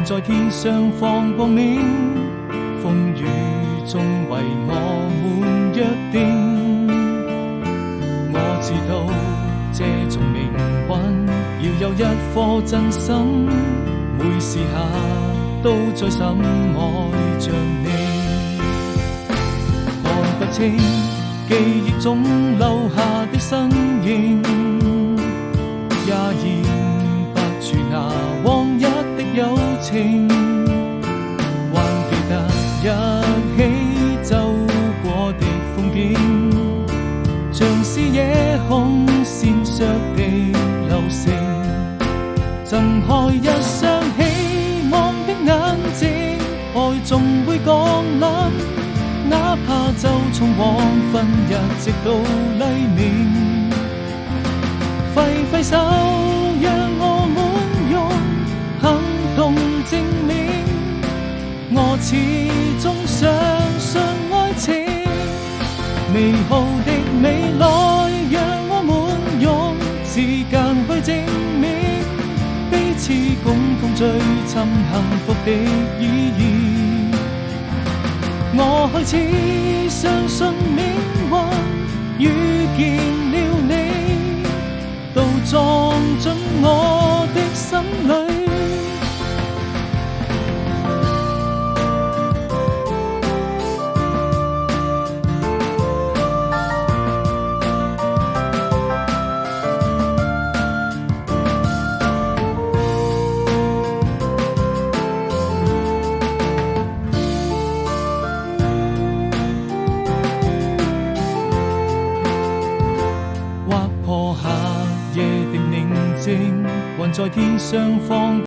還在天上放光明，風雨中為我們約定。我知道這種命運要有一顆真心，每時刻都在深愛着你。看不清記憶中留下的身影，也驗不出那往日的友情，還記得一起走過的風景，像是夜空閃爍的流星，睜開一雙希望的眼睛，愛總會降臨，哪怕就從黃昏一直到黎明。揮揮手，讓我們用行動證明，我始終相信愛情。美好的未來，讓我們用時間去證明，彼此共同追尋幸福的意義。我開始相信命運，遇見了你，都撞進我的心裏。劃破夏夜的寧靜，還在天上放